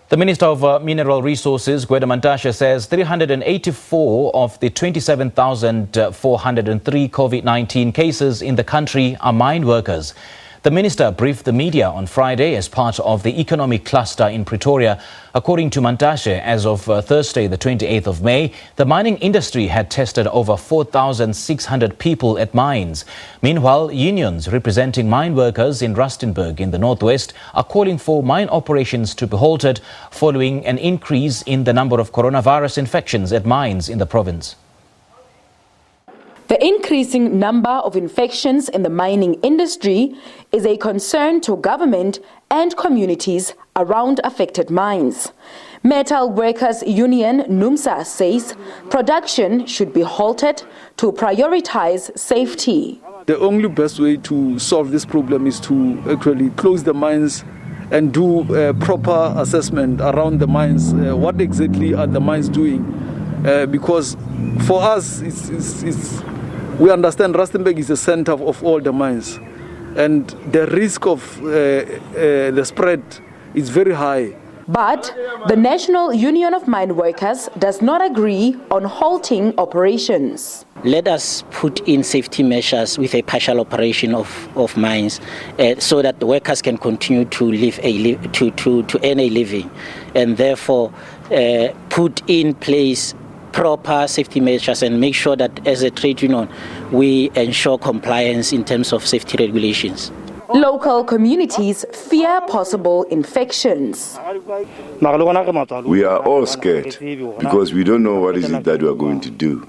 The Minister of Mineral Resources, Gwede Mantashe, says 384 of the 27,403 COVID-19 cases in the country are mine workers. The minister briefed the media on Friday as part of the economic cluster in Pretoria. According to Mantashe, as of Thursday, the 28th of May, the mining industry had tested over 4,600 people at mines. Meanwhile, unions representing mine workers in Rustenburg in the northwest are calling for mine operations to be halted following an increase in the number of coronavirus infections at mines in the province. The increasing number of infections in the mining industry is a concern to government and communities around affected mines. Metal Workers Union NUMSA says production should be halted to prioritize safety. The only best way to solve this problem is to actually close the mines and do a proper assessment around the mines. What exactly are the mines doing? Because for us, we understand Rustenburg is the center of all the mines, and the risk of the spread is very high. But the National Union of Mine Workers does not agree on halting operations. Let us put in safety measures with a partial operation of mines so that the workers can continue to live to earn a living, and therefore put in place proper safety measures and make sure that as a trade union we ensure compliance in terms of safety regulations. Local communities fear possible infections. We are all scared because we don't know what is it that we are going to do.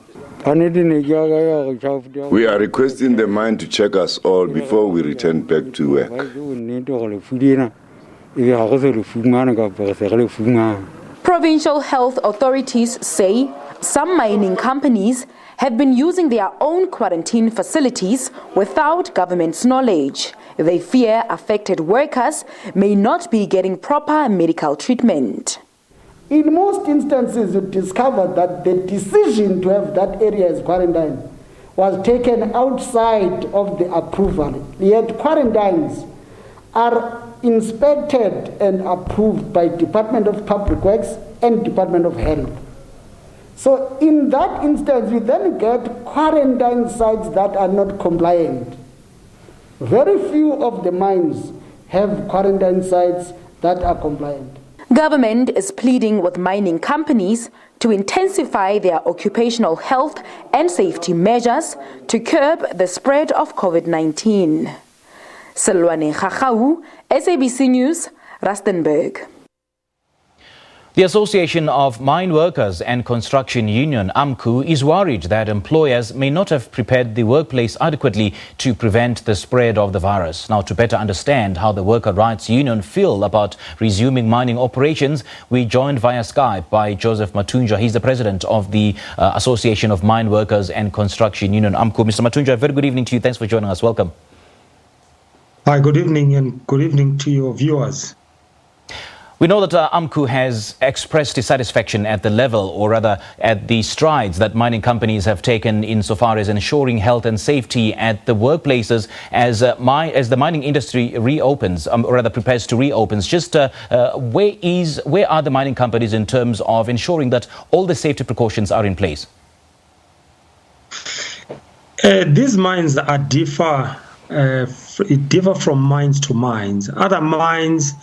We are requesting the mine to check us all before we return back to work. Provincial health authorities say some mining companies have been using their own quarantine facilities without government's knowledge. They fear affected workers may not be getting proper medical treatment. In most instances, you discover that the decision to have that area as quarantine was taken outside of the approval. Yet quarantines are inspected and approved by Department of Public Works and Department of Health. So in that instance, we then get quarantine sites that are not compliant. Very few of the mines have quarantine sites that are compliant. Government is pleading with mining companies to intensify their occupational health and safety measures to curb the spread of COVID-19. Selwane Khachau, SABC News, Rustenburg. The Association of Mine Workers and Construction Union, AMCU, is worried that employers may not have prepared the workplace adequately to prevent the spread of the virus. Now, to better understand how the Worker Rights Union feel about resuming mining operations, we joined via Skype by Joseph Mathunjwa. He's the president of the Association of Mine Workers and Construction Union, AMCU. Mr. Mathunjwa, very good evening to you. Thanks for joining us. Welcome. Hi, good evening, and good evening to your viewers. We know that AMCU has expressed dissatisfaction at the level, or rather at the strides that mining companies have taken insofar as ensuring health and safety at the workplaces as the mining industry reopens, or rather prepares to reopen. Just where are the mining companies in terms of ensuring that all the safety precautions are in place? These mines are differ from mines to mines. Other mines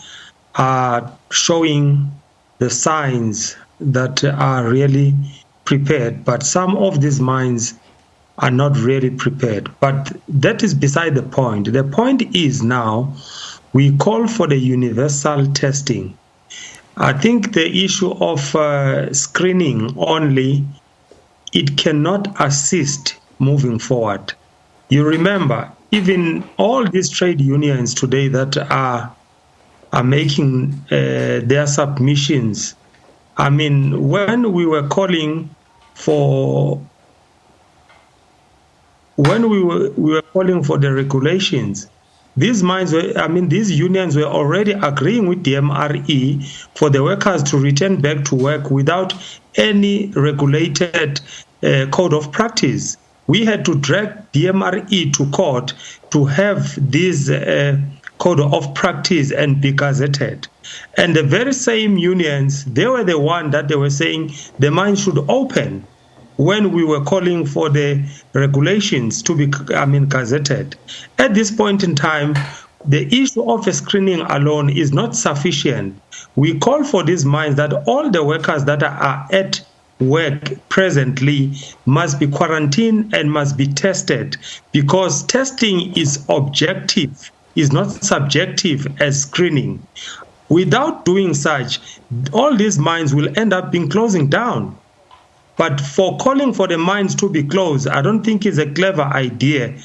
are showing the signs that are really prepared, but some of these mines are not really prepared. But that is beside the point. The point is now we call for the universal testing. I think the issue of screening only, it cannot assist moving forward. You remember, even all these trade unions today that are making their submissions. I mean, when we were calling for the regulations, these unions were already agreeing with the MRE for the workers to return back to work without any regulated code of practice. We had to drag the MRE to court to have these code of practice and be gazetted. And the very same unions, they were the one that they were saying the mines should open when we were calling for the regulations to be, gazetted. At this point in time, the issue of a screening alone is not sufficient. We call for these mines that all the workers that are at work presently must be quarantined and must be tested, because testing is objective, is not subjective as screening. Without doing such, all these mines will end up being closing down. But for calling for the mines to be closed, I don't think it's a clever idea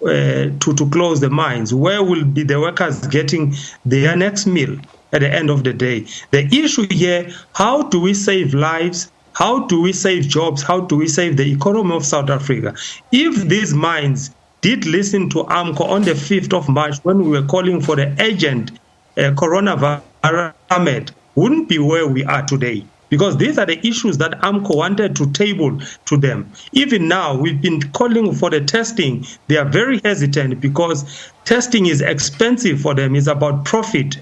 to close the mines. Where will be the workers getting their next meal at the end of the day? The issue here, how do we save lives? How do we save jobs? How do we save the economy of South Africa? If these mines did listen to AMCU on the 5th of March when we were calling for the urgent coronavirus summit, wouldn't be where we are today. Because these are the issues that AMCU wanted to table to them. Even now, we've been calling for the testing. They are very hesitant because testing is expensive for them. It's about profit.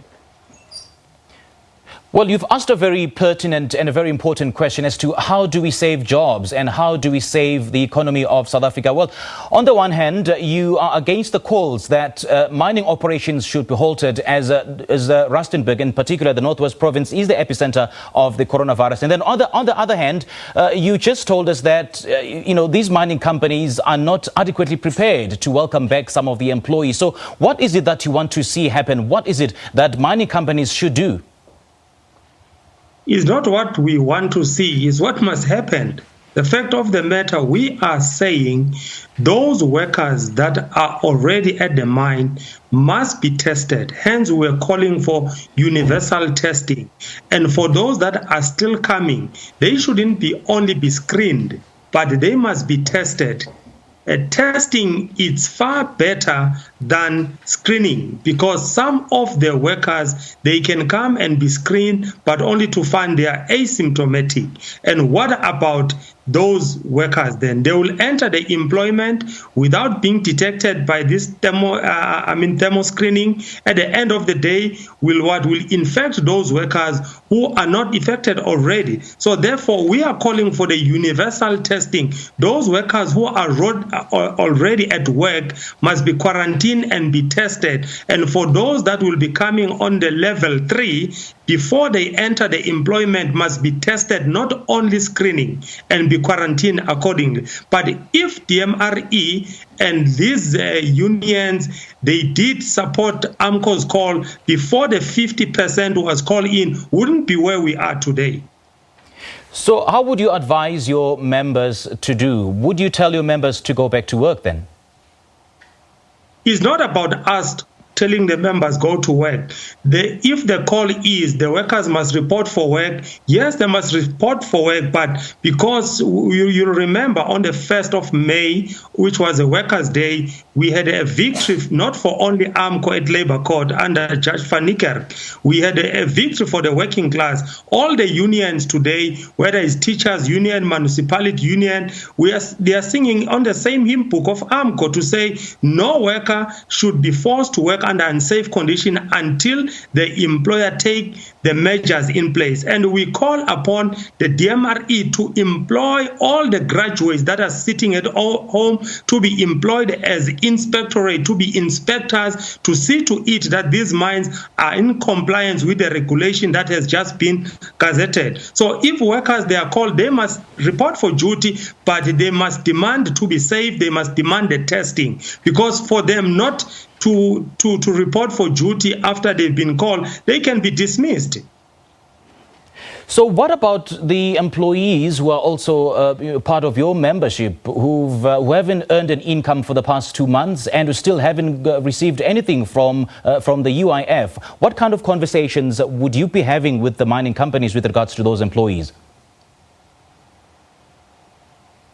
Well, you've asked a very pertinent and a very important question as to how do we save jobs and how do we save the economy of South Africa? Well, on the one hand, you are against the calls that mining operations should be halted as Rustenburg, in particular the Northwest Province, is the epicenter of the coronavirus. And then on the other hand, you just told us that, these mining companies are not adequately prepared to welcome back some of the employees. So what is it that you want to see happen? What is it that mining companies should do? Is not what we want to see, is what must happen. The fact of the matter, we are saying those workers that are already at the mine must be tested. Hence, we're calling for universal testing. And for those that are still coming, they shouldn't only be screened, but they must be tested. Testing is far better than screening, because some of the workers, they can come and be screened, but only to find they are asymptomatic. And what about those workers then? They will enter the employment without being detected by this thermo screening. At the end of the day, will infect those workers who are not affected already. So therefore, we are calling for the universal testing. Those workers who are already at work must be quarantined and be tested. And for those that will be coming on the level 3, before they enter the employment, must be tested, not only screening, and be quarantined accordingly. But if the MRE and these unions, they did support AMCU's call before the 50% was called in, wouldn't be where we are today. So how would you advise your members to do? Would you tell your members to go back to work then? It's not about us telling the members go to work. If the call is the workers must report for work, yes, they must report for work, but because you remember on the 1st of May, which was a Workers' Day, we had a victory not for only AMCU at Labour Court under Judge Van Niekerk. We had a victory for the working class. All the unions today, whether it's teachers union, municipality union, they are singing on the same hymn book of AMCU to say no worker should be forced to work under unsafe condition until the employer take the measures in place. And we call upon the DMRE to employ all the graduates that are sitting at home to be employed as inspectorate, to be inspectors, to see to it that these mines are in compliance with the regulation that has just been gazetted. So if workers, they are called, they must report for duty, but they must demand to be safe, they must demand the testing, because for them not to report for duty after they've been called, they can be dismissed. So what about the employees who are also part of your membership, who haven't earned an income for the past 2 months and who still haven't received anything from the UIF? What kind of conversations would you be having with the mining companies with regards to those employees?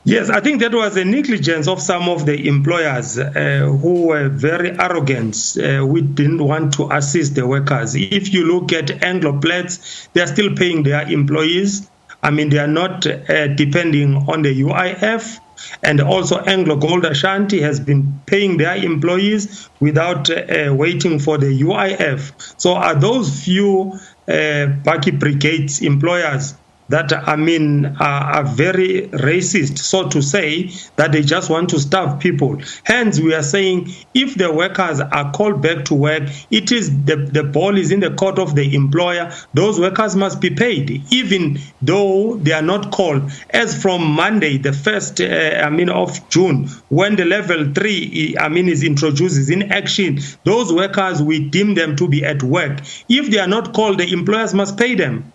Yes, I think that was a negligence of some of the employers who were very arrogant. We didn't want to assist the workers. If you look at Anglo-Plats, they are still paying their employees. I mean, they are not depending on the UIF. And also Anglo Gold Ashanti has been paying their employees without waiting for the UIF. So are those few Baki Brigade's employers that, are very racist, so to say, that they just want to starve people. Hence, we are saying if the workers are called back to work, it is the ball is in the court of the employer. Those workers must be paid, even though they are not called. As from Monday, the 1st, of June, when the level 3, is introduced, is in action, those workers, we deem them to be at work. If they are not called, the employers must pay them.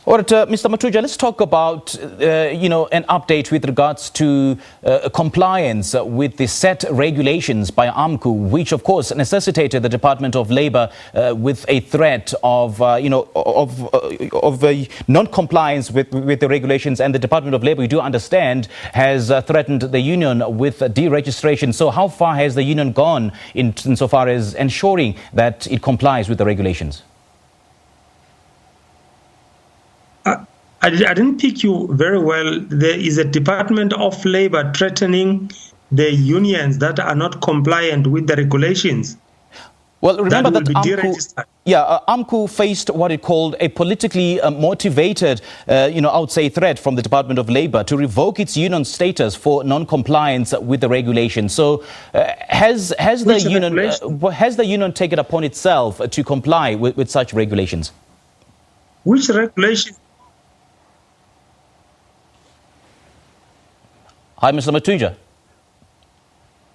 All right, Mr. Mathunjwa, let's talk about, an update with regards to compliance with the set regulations by AMCU, which, of course, necessitated the Department of Labour with a threat of non-compliance with the regulations. And the Department of Labour, we do understand, has threatened the union with deregistration. So how far has the union gone insofar as ensuring that it complies with the regulations? I didn't pick you very well. There is a Department of Labour threatening the unions that are not compliant with the regulations. Well, remember that AMCU faced what it called a politically motivated, I would say, threat from the Department of Labour to revoke its union status for non-compliance with the regulations. So, has the union taken upon itself to comply with such regulations? Which regulations? Hi, Mr. Mathunjwa.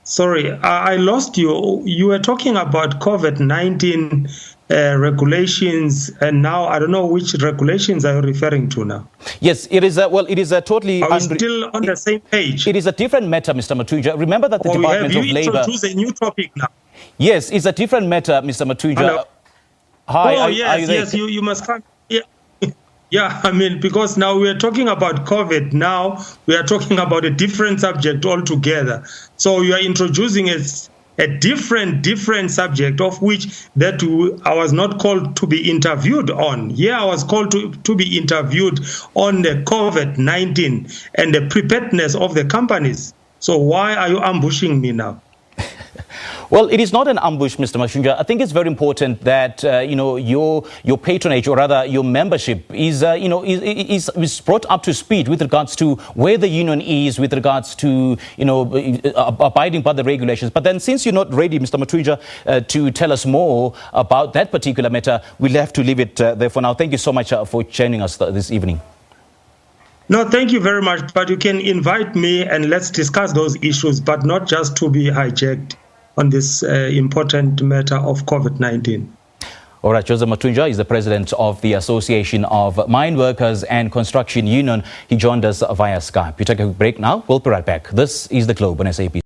Sorry, I lost you. You were talking about COVID-19 regulations, and now I don't know which regulations are you referring to now. Yes, it is. It is a totally. Are we still on the same page? It is a different matter, Mr. Mathunjwa. Remember that the Department of Labour. You introduced a new topic now. Yes, it's a different matter, Mr. Mathunjwa. Hello? Hi. Oh, yes, you must come. Yeah. Yeah, because now we are talking about COVID. Now we are talking about a different subject altogether. So you are introducing a different subject of which that I was not called to be interviewed on. Here I was called to be interviewed on the COVID-19 and the preparedness of the companies. So why are you ambushing me now? Well, it is not an ambush, Mr. Mathunjwa. I think it's very important that your patronage, or rather your membership, is brought up to speed with regards to where the union is, with regards to abiding by the regulations. But then, since you're not ready, Mr. Mathunjwa, to tell us more about that particular matter, we'll have to leave it there for now. Thank you so much for joining us this evening. No, thank you very much. But you can invite me and let's discuss those issues, but not just to be hijacked on this important matter of COVID-19. All right, Joseph Mathunjwa is the president of the Association of Mineworkers and Construction Union. He joined us via Skype. We take a break now. We'll be right back. This is The Globe on SABC.